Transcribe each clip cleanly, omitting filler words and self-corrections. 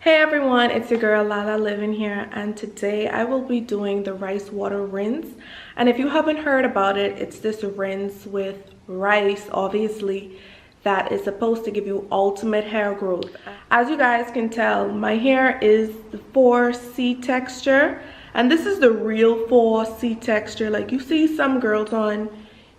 Hey everyone, it's your girl Lala Livingg here, and today I will be doing the rice water rinse. And if you haven't heard about it, it's this rinse with rice, obviously, that is supposed to give you ultimate hair growth. As you guys can tell, my hair is the 4C texture, and this is the real 4C texture. Like, you see some girls on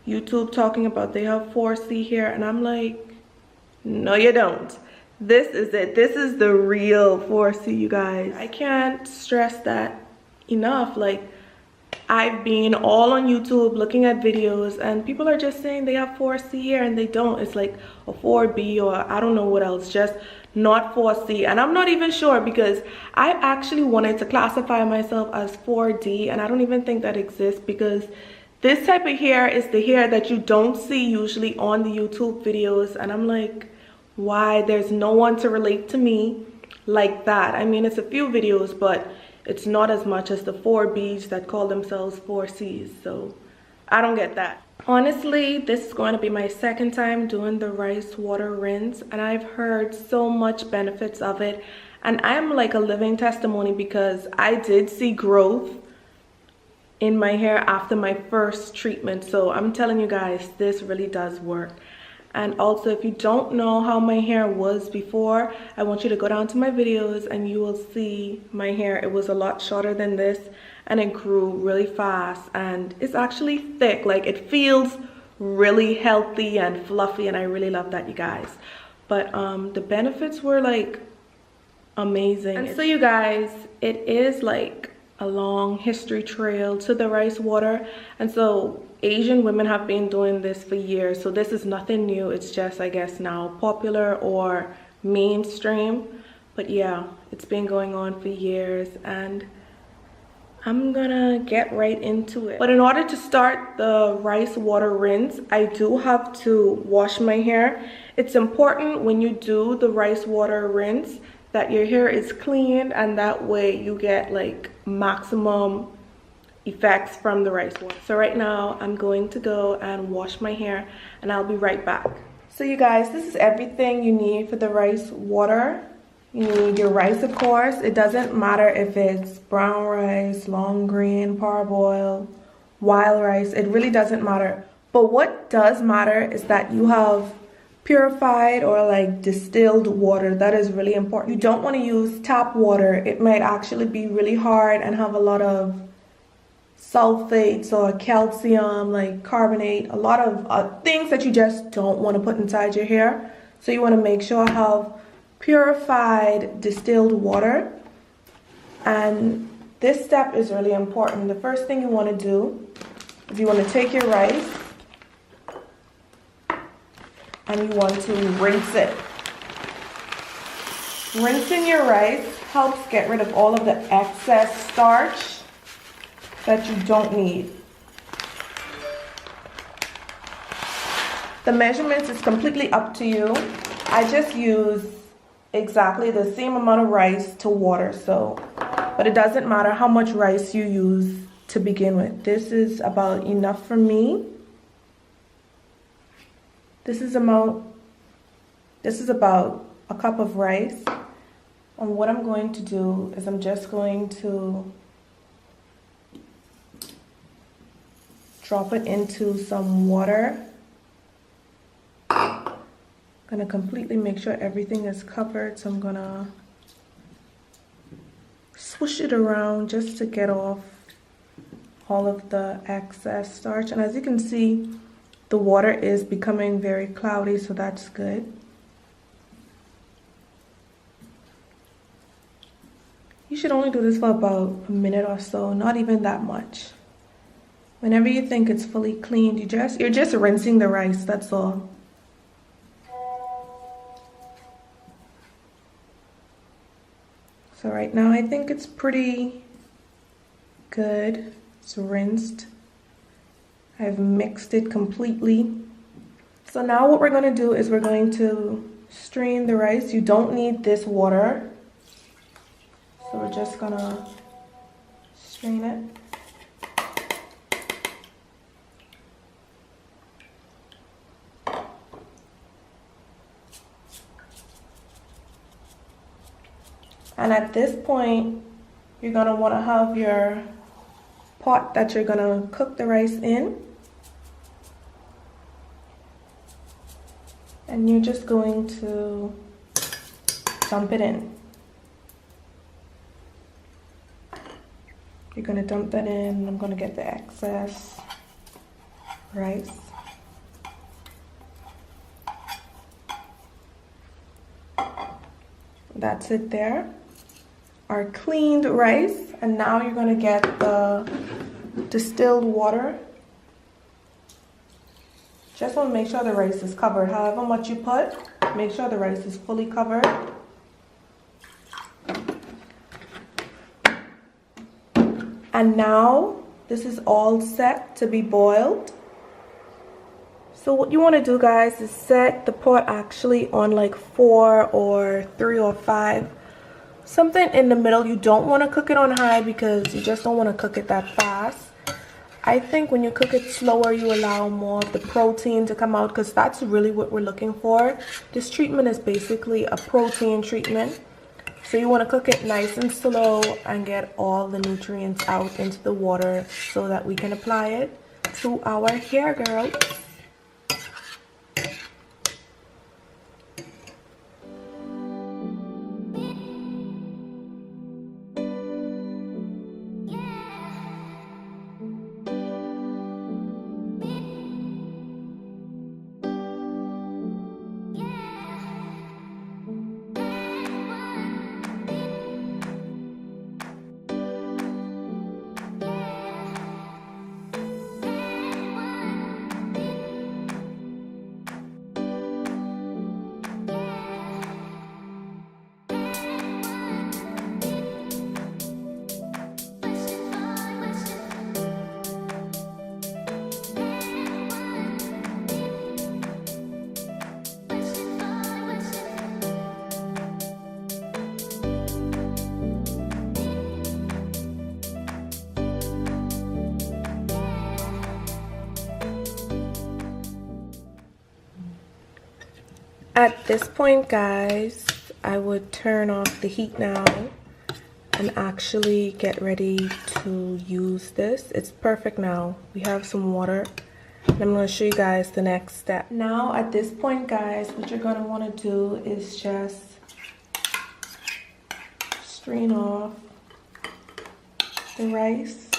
YouTube talking about they have 4C hair, and I'm like, no you don't. This is it. This is the real 4C, you guys. I can't stress that enough. Like, I've been all on YouTube looking at videos and people are just saying they have 4C here and they don't. It's like a 4B or I don't know what else, just not 4C. And I'm not even sure because I actually wanted to classify myself as 4D, and I don't even think that exists because this type of hair is the hair that you don't see usually on the YouTube videos. And I'm like, why? There's no one to relate to me like that. I mean, it's a few videos, but it's not as much as the 4Bs that call themselves 4Cs. So I don't get that. Honestly, this is going to be my second time doing the rice water rinse, and I've heard so much benefits of it. And I'm like a living testimony because I did see growth in my hair after my first treatment. So I'm telling you guys, this really does work. And also, if you don't know how my hair was before, I want you to go down to my videos and you will see my hair. It was a lot shorter than this and it grew really fast, and it's actually thick. Like, it feels really healthy and fluffy, and I really love that, you guys. But the benefits were like amazing. And so you guys, it is like a long history trail to the rice water, and so Asian women have been doing this for years, so this is nothing new. It's just, I guess, now popular or mainstream. But yeah, it's been going on for years and I'm gonna get right into it. But in order to start the rice water rinse, I do have to wash my hair. It's important when you do the rice water rinse that your hair is clean, and that way you get like maximum effects from the rice water. So right now I'm going to go and wash my hair and I'll be right back. So you guys, this is everything you need for the rice water. You need your rice, of course. It doesn't matter if it's brown rice, long grain, parboiled, wild rice. It really doesn't matter. But what does matter is that you have purified or like distilled water. That is really important. You don't want to use tap water. It might actually be really hard and have a lot of sulfates or calcium, like carbonate, a lot of things that you just don't want to put inside your hair. So you want to make sure I have purified distilled water. And this step is really important. The first thing you want to do is you want to take your rice and you want to rinse it. Rinsing your rice helps get rid of all of the excess starch that you don't need. The measurements is completely up to you. I just use exactly the same amount of rice to water, so, but it doesn't matter how much rice you use to begin with. This is about enough for me. This is about a cup of rice. And what I'm going to do is I'm just going to drop it into some water. I'm gonna completely make sure everything is covered, so I'm gonna swoosh it around just to get off all of the excess starch. And as you can see, the water is becoming very cloudy, so that's good. You should only do this for about a minute or so, not even that much. Whenever you think it's fully cleaned, you're just rinsing the rice, that's all. So right now I think it's pretty good. It's rinsed. I've mixed it completely. So now what we're going to do is we're going to strain the rice. You don't need this water. So we're just going to strain it. And at this point, you're gonna wanna have your pot that you're gonna cook the rice in. And you're just going to dump it in. You're gonna dump that in. I'm gonna get the excess rice. That's it there. Our cleaned rice. And now you're gonna get the distilled water. Just want to make sure the rice is covered. However much you put, make sure the rice is fully covered. And now this is all set to be boiled. So what you want to do, guys, is set the pot actually on like 4 or 3 or 5. Something in the middle. You don't want to cook it on high because you just don't want to cook it that fast. I think when you cook it slower, you allow more of the protein to come out, because that's really what we're looking for. This treatment is basically a protein treatment. So you want to cook it nice and slow and get all the nutrients out into the water so that we can apply it to our hair, girls. At this point, guys, I would turn off the heat now and actually get ready to use this. It's perfect now. We have some water. And I'm going to show you guys the next step. Now, at this point, guys, what you're going to want to do is just strain off the rice.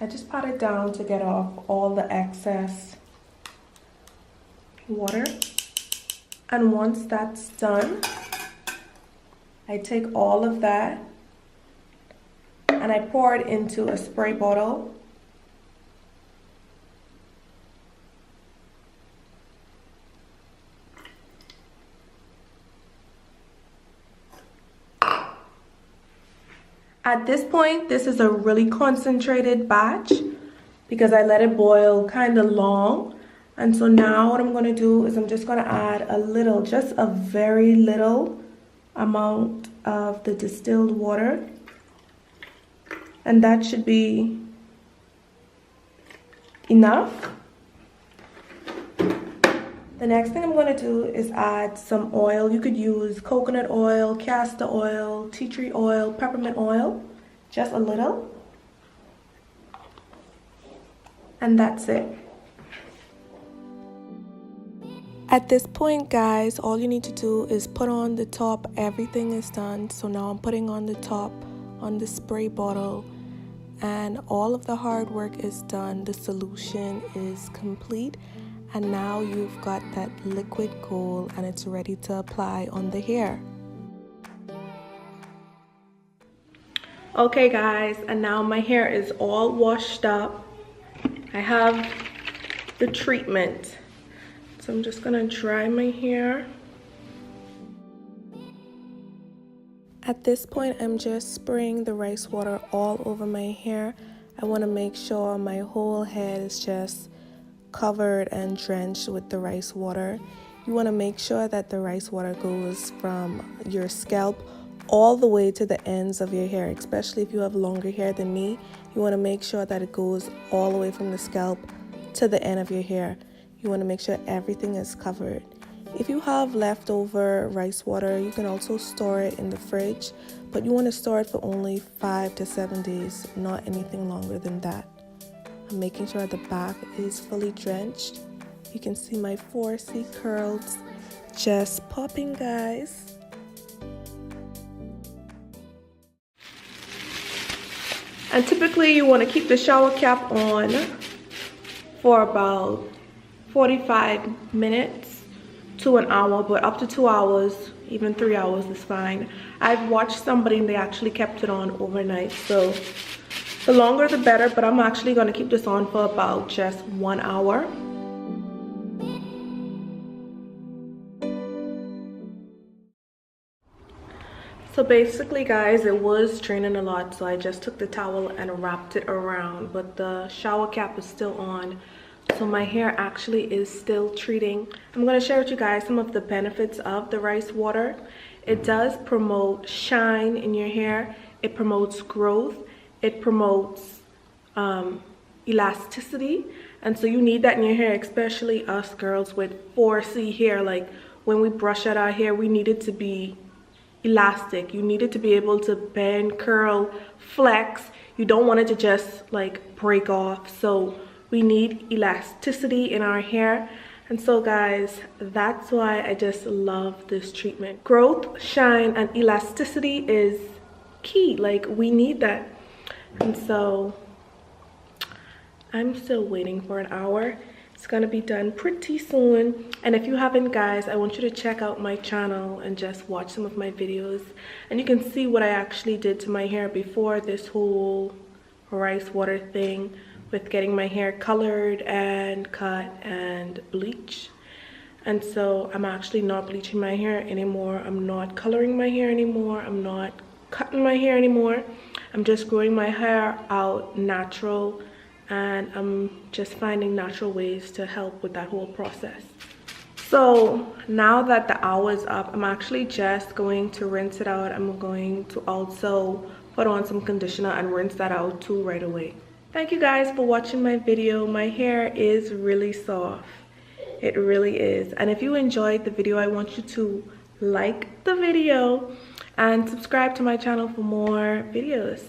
I just pat it down to get off all the excess water. And once that's done, I take all of that and I pour it into a spray bottle. At this point, this is a really concentrated batch because I let it boil kind of long. And so now what I'm going to do is I'm just going to add a little, just a very little amount of the distilled water. And that should be enough. The next thing I'm going to do is add some oil. You could use coconut oil, castor oil, tea tree oil, peppermint oil, just a little. And that's it. At this point, guys, all you need to do is put on the top. Everything is done. So now I'm putting on the top on the spray bottle. And all of the hard work is done. The solution is complete. And now you've got that liquid gold and it's ready to apply on the hair. Okay guys, and now my hair is all washed up. I have the treatment. So I'm just gonna dry my hair. At this point, I'm just spraying the rice water all over my hair. I want to make sure my whole head is just covered and drenched with the rice water. You want to make sure that the rice water goes from your scalp all the way to the ends of your hair, especially if you have longer hair than me. You want to make sure that it goes all the way from the scalp to the end of your hair. You want to make sure everything is covered. If you have leftover rice water, you can also store it in the fridge, but you want to store it for only 5 to 7 days, not anything longer than that. I'm making sure the back is fully drenched. You can see my 4C curls just popping, guys. And typically you want to keep the shower cap on for about 45 minutes to an hour, but up to 2 hours, even 3 hours is fine. I've watched somebody and they actually kept it on overnight, so the longer the better, but I'm actually going to keep this on for about just 1 hour. So basically, guys, it was draining a lot, so I just took the towel and wrapped it around, but the shower cap is still on, so my hair actually is still treating. I'm going to share with you guys some of the benefits of the rice water. It does promote shine in your hair. It promotes growth. It promotes elasticity, and so you need that in your hair, especially us girls with 4C hair. Like when we brush out our hair, we need it to be elastic. You need it to be able to bend, curl, flex. You don't want it to just like break off. So we need elasticity in our hair. And so guys, that's why I just love this treatment. Growth, shine, and elasticity is key. Like we need that. And so I'm still waiting for an hour. It's gonna be done pretty soon. And if you haven't, guys, I want you to check out my channel and just watch some of my videos, and you can see what I actually did to my hair before this whole rice water thing with getting my hair colored and cut and bleached. And so I'm actually not bleaching my hair anymore. I'm not coloring my hair anymore. I'm not cutting my hair anymore. I'm just growing my hair out natural, and I'm just finding natural ways to help with that whole process. So now that the hour is up, I'm actually just going to rinse it out. I'm going to also put on some conditioner and rinse that out too right away. Thank you guys for watching my video. My hair is really soft. It really is. And if you enjoyed the video, I want you to like the video and subscribe to my channel for more videos.